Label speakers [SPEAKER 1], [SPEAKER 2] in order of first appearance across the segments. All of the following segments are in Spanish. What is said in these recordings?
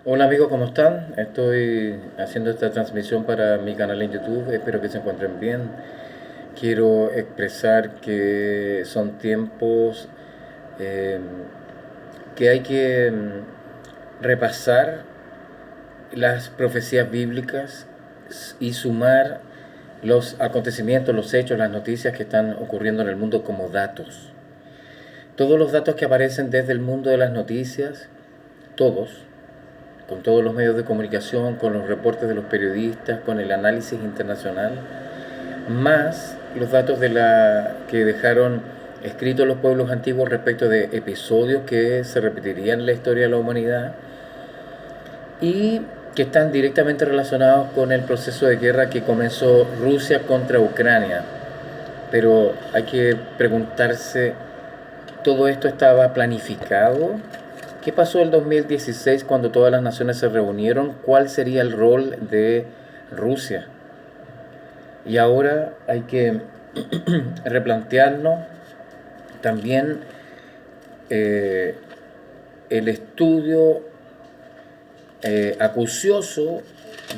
[SPEAKER 1] Hola amigos, ¿cómo están? Estoy haciendo esta transmisión para mi canal en YouTube, espero que se encuentren bien. Quiero expresar que son tiempos eh, que hay que repasar las profecías bíblicas y sumar los acontecimientos, los hechos, las noticias que están ocurriendo en el mundo como datos. Todos los datos que aparecen desde el mundo de las noticias, todos, con todos los medios de comunicación, con los reportes de los periodistas, con el análisis internacional, más los datos que dejaron escritos los pueblos antiguos respecto de episodios que se repetirían en la historia de la humanidad y que están directamente relacionados con el proceso de guerra que comenzó Rusia contra Ucrania. Pero hay que preguntarse, ¿todo esto estaba planificado? ¿Qué pasó el 2016 cuando todas las naciones se reunieron? ¿Cuál sería el rol de Rusia? Y ahora hay que replantearnos también eh, el estudio acucioso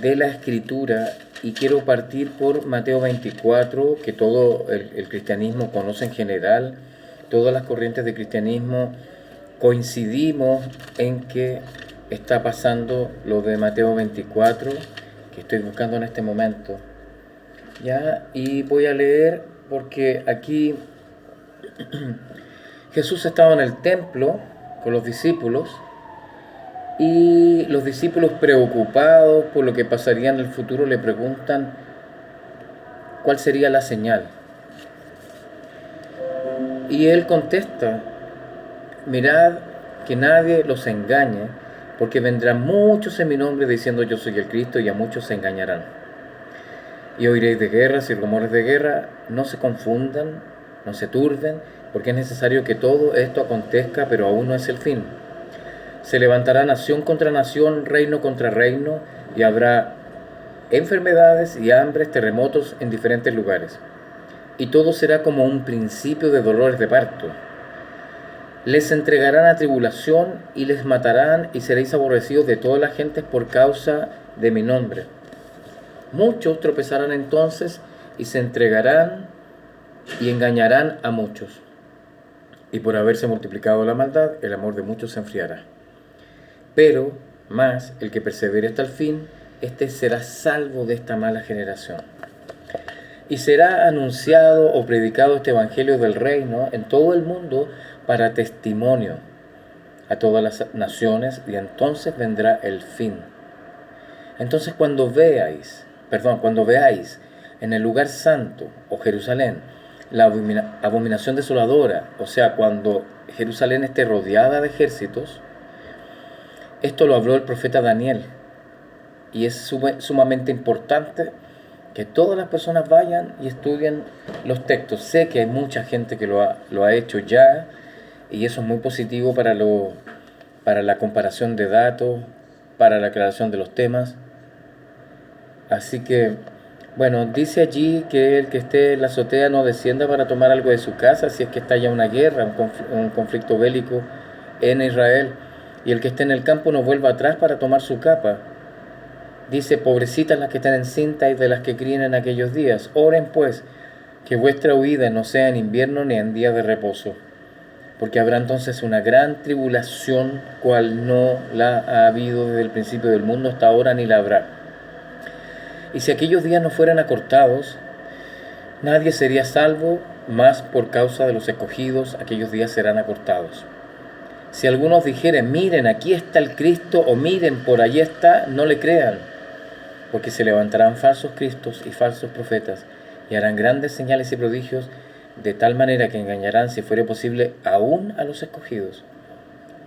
[SPEAKER 1] de la escritura, y quiero partir por Mateo 24, que todo el cristianismo conoce en general. Todas las corrientes de cristianismo coincidimos en que está pasando lo de Mateo 24, que estoy buscando en este momento. ¿Ya? Y voy a leer porque aquí Jesús estaba en el templo con los discípulos, y los discípulos, preocupados por lo que pasaría en el futuro, le preguntan cuál sería la señal. Y él contesta: mirad que nadie los engañe, porque vendrán muchos en mi nombre diciendo yo soy el Cristo, y a muchos se engañarán. Y oiréis de guerras y rumores de guerra, no se confundan, no se turben, porque es necesario que todo esto acontezca, pero aún no es el fin. Se levantará nación contra nación, reino contra reino, y habrá enfermedades y hambres, terremotos en diferentes lugares. Y todo será como un principio de dolores de parto. Les entregarán a tribulación y les matarán, y seréis aborrecidos de todas las gentes por causa de mi nombre. Muchos tropezarán entonces y se entregarán y engañarán a muchos. Y por haberse multiplicado la maldad, el amor de muchos se enfriará. Pero más el que persevere hasta el fin, este será salvo de esta mala generación. Y será anunciado o predicado este evangelio del reino en todo el mundo para testimonio a todas las naciones, y entonces vendrá el fin. Entonces cuando veáis en el lugar santo, o Jerusalén, la abominación desoladora, o sea, cuando Jerusalén esté rodeada de ejércitos, esto lo habló el profeta Daniel, y es sumamente importante que todas las personas vayan y estudien los textos. Sé que hay mucha gente que lo ha hecho ya, y eso es muy positivo para la comparación de datos, para la aclaración de los temas. Así que, bueno, dice allí que el que esté en la azotea no descienda para tomar algo de su casa, si es que está ya una guerra, un conflicto bélico en Israel. Y el que esté en el campo no vuelva atrás para tomar su capa. Dice: pobrecitas las que estén encintas y de las que críen en aquellos días. Oren pues, que vuestra huida no sea en invierno ni en día de reposo, porque habrá entonces una gran tribulación, cual no la ha habido desde el principio del mundo hasta ahora, ni la habrá. Y si aquellos días no fueran acortados, nadie sería salvo, mas por causa de los escogidos aquellos días serán acortados. Si algunos dijeren: miren, aquí está el Cristo, o miren, por allí está, no le crean, porque se levantarán falsos cristos y falsos profetas, y harán grandes señales y prodigios, de tal manera que engañarán, si fuere posible, aún a los escogidos.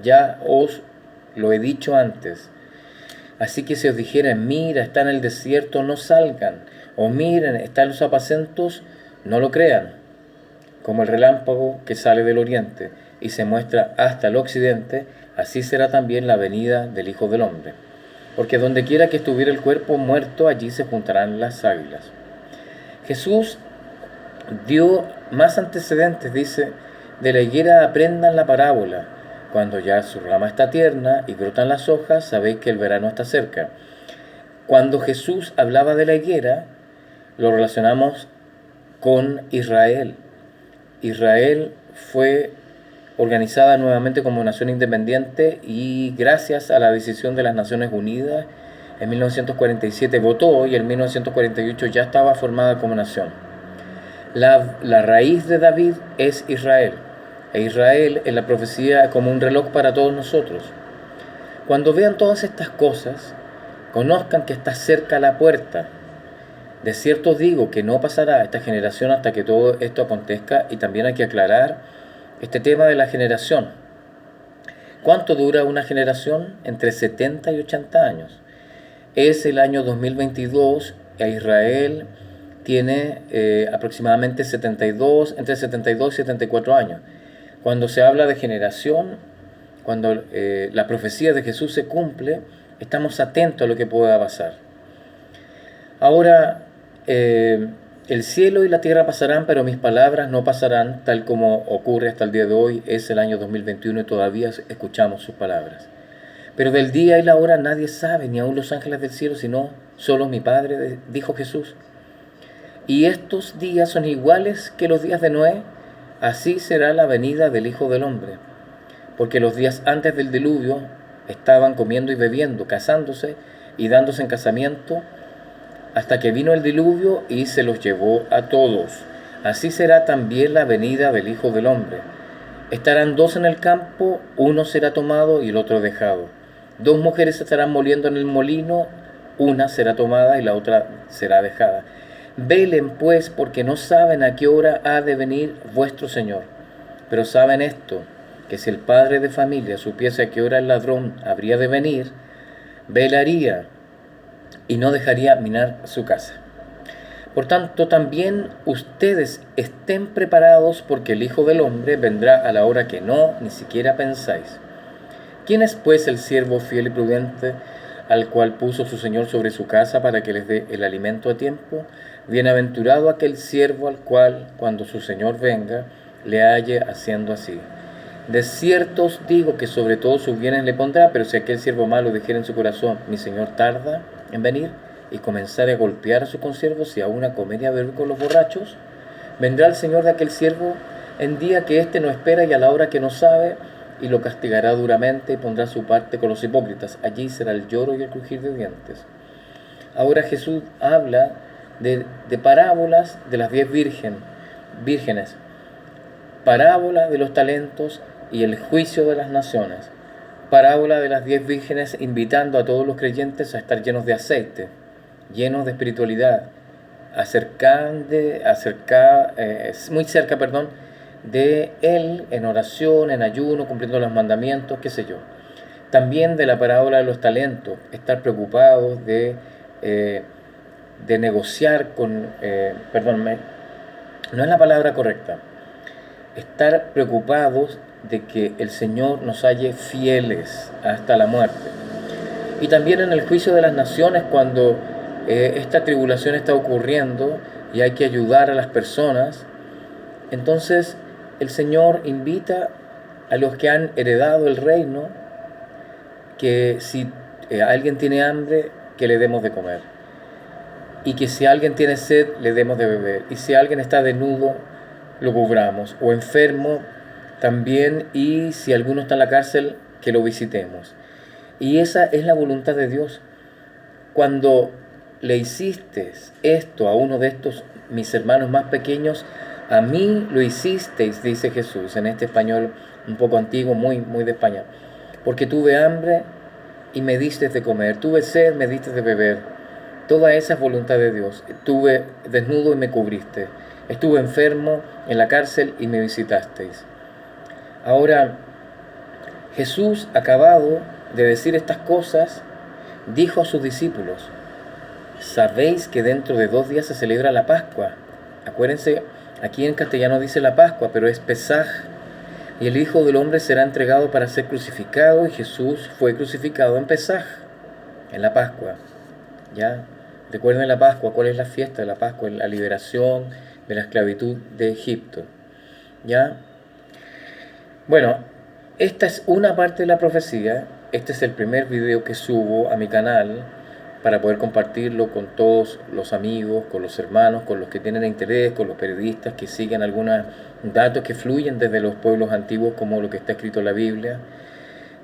[SPEAKER 1] Ya os lo he dicho antes. Así que si os dijeren: mira, está en el desierto, no salgan, o miren, está en los apacentos, no lo crean. Como el relámpago que sale del oriente y se muestra hasta el occidente, así será también la venida del Hijo del Hombre. Porque donde quiera que estuviera el cuerpo muerto, allí se juntarán las águilas. Jesús dio más antecedentes, dice: de la higuera aprendan la parábola. Cuando ya su rama está tierna y brotan las hojas, sabéis que el verano está cerca. Cuando Jesús hablaba de la higuera, lo relacionamos con Israel. Israel fue organizada nuevamente como nación independiente y gracias a la decisión de las Naciones Unidas en 1947 votó y en 1948 ya estaba formada como nación. La raíz de David es Israel, e Israel en la profecía como un reloj para todos nosotros. Cuando vean todas estas cosas, conozcan que está cerca la puerta. De cierto os digo que no pasará esta generación hasta que todo esto acontezca, y también hay que aclarar este tema de la generación. ¿Cuánto dura una generación? Entre 70 y 80 años. Es el año 2022 e Israel tiene aproximadamente 72, entre 72 y 74 años. Cuando se habla de generación, cuando la profecía de Jesús se cumple, estamos atentos a lo que pueda pasar. Ahora, el cielo y la tierra pasarán, pero mis palabras no pasarán, tal como ocurre hasta el día de hoy. Es el año 2021 y todavía escuchamos sus palabras. Pero del día y la hora nadie sabe, ni aun los ángeles del cielo, sino solo mi Padre, dijo Jesús. Y estos días son iguales que los días de Noé, así será la venida del Hijo del Hombre. Porque los días antes del diluvio estaban comiendo y bebiendo, casándose y dándose en casamiento, hasta que vino el diluvio y se los llevó a todos. Así será también la venida del Hijo del Hombre. Estarán dos en el campo, uno será tomado y el otro dejado. Dos mujeres estarán moliendo en el molino, una será tomada y la otra será dejada. Velen pues, porque no saben a qué hora ha de venir vuestro Señor. Pero saben esto, que si el padre de familia supiese a qué hora el ladrón habría de venir, velaría y no dejaría minar su casa. Por tanto, también ustedes estén preparados, porque el Hijo del Hombre vendrá a la hora que no ni siquiera pensáis. ¿Quién es pues el siervo fiel y prudente, al cual puso su Señor sobre su casa para que les dé el alimento a tiempo? Bienaventurado aquel siervo al cual, cuando su Señor venga, le halle haciendo así. De cierto os digo que sobre todos sus bienes le pondrá, pero si aquel siervo malo dijera en su corazón, mi Señor tarda en venir, y comenzare a golpear a sus consiervos y aún a comer y a beber con los borrachos, vendrá el Señor de aquel siervo en día que éste no espera y a la hora que no sabe, y lo castigará duramente y pondrá su parte con los hipócritas. Allí será el lloro y el crujir de dientes. Ahora Jesús habla de parábolas de las 10 vírgenes, parábola de los talentos y el juicio de las naciones, parábola de las 10 vírgenes invitando a todos los creyentes a estar llenos de aceite, llenos de espiritualidad, muy cerca de Él, en oración, en ayuno, cumpliendo los mandamientos, qué sé yo. También de la parábola de los talentos, estar preocupados de negociar no es la palabra correcta, estar preocupados de que el Señor nos halle fieles hasta la muerte. Y también en el juicio de las naciones, cuando esta tribulación está ocurriendo y hay que ayudar a las personas, entonces el Señor invita a los que han heredado el reino que si alguien tiene hambre, que le demos de comer, y que si alguien tiene sed, le demos de beber, y si alguien está desnudo, lo cubramos, o enfermo también, y si alguno está en la cárcel, que lo visitemos. Y esa es la voluntad de Dios. Cuando le hiciste esto a uno de estos mis hermanos más pequeños, a mí lo hicisteis, dice Jesús, en este español un poco antiguo, muy, muy de España. Porque tuve hambre y me diste de comer, tuve sed, me diste de beber. Toda esa es voluntad de Dios. Estuve desnudo y me cubriste. Estuve enfermo en la cárcel y me visitasteis. Ahora, Jesús, acabado de decir estas cosas, dijo a sus discípulos: sabéis que dentro de 2 días se celebra la Pascua. Acuérdense, aquí en castellano dice la Pascua, pero es Pesaj. Y el Hijo del Hombre será entregado para ser crucificado, y Jesús fue crucificado en Pesaj, en la Pascua. ¿Ya? Recuerden la Pascua. ¿Cuál es la fiesta de la Pascua? La liberación de la esclavitud de Egipto. ¿Ya? Bueno, Esta es una parte de la profecía. Este es el primer video que subo a mi canal para poder compartirlo con todos los amigos, con los hermanos, con los que tienen interés, con los periodistas que siguen algunos datos que fluyen desde los pueblos antiguos, como lo que está escrito en la Biblia,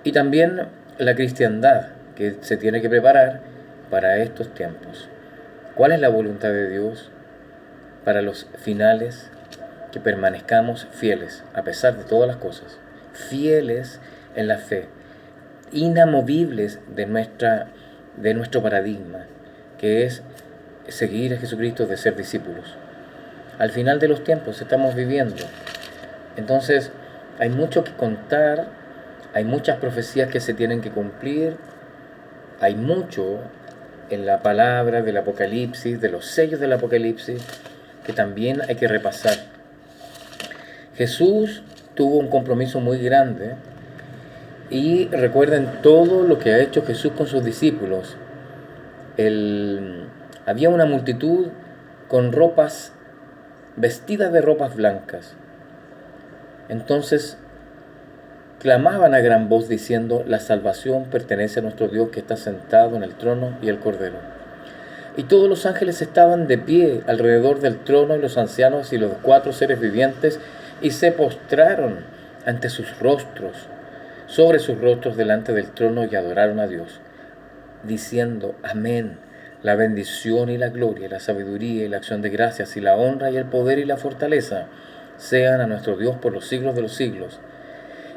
[SPEAKER 1] y también la cristiandad, que se tiene que preparar para estos tiempos. ¿Cuál es la voluntad de Dios para los finales? Que permanezcamos fieles a pesar de todas las cosas, fieles en la fe, inamovibles de nuestro paradigma, que es seguir a Jesucristo, de ser discípulos. Al final de los tiempos estamos viviendo. Entonces hay mucho que contar, hay muchas profecías que se tienen que cumplir, hay mucho en la palabra del Apocalipsis, de los sellos del Apocalipsis, que también hay que repasar. Jesús tuvo un compromiso muy grande y recuerden todo lo que ha hecho Jesús con sus discípulos. Había una multitud con ropas, vestidas de ropas blancas. Entonces clamaban a gran voz diciendo: la salvación pertenece a nuestro Dios que está sentado en el trono y el Cordero. Y todos los ángeles estaban de pie alrededor del trono, y los ancianos y los 4 seres vivientes, y se postraron ante sus rostros, sobre sus rostros delante del trono, y adoraron a Dios, diciendo: amén. La bendición y la gloria, y la sabiduría y la acción de gracias, y la honra y el poder y la fortaleza sean a nuestro Dios por los siglos de los siglos.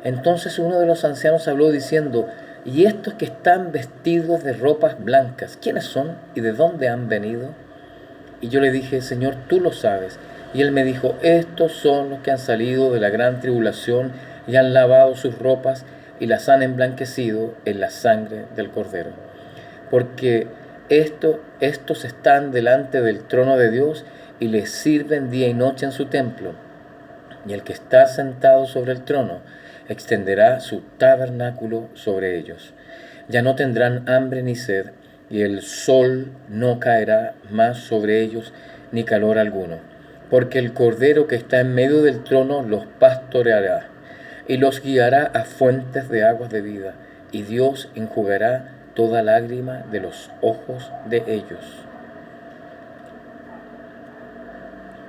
[SPEAKER 1] Entonces uno de los ancianos habló diciendo: ¿y estos que están vestidos de ropas blancas, quiénes son y de dónde han venido? Y yo le dije: Señor, tú lo sabes. Y él me dijo: estos son los que han salido de la gran tribulación y han lavado sus ropas y las han emblanquecido en la sangre del Cordero. Porque estos están delante del trono de Dios y les sirven día y noche en su templo. Y el que está sentado sobre el trono extenderá su tabernáculo sobre ellos. Ya no tendrán hambre ni sed, y el sol no caerá más sobre ellos, ni calor alguno. Porque el Cordero que está en medio del trono los pastoreará, y los guiará a fuentes de aguas de vida, y Dios enjugará toda lágrima de los ojos de ellos.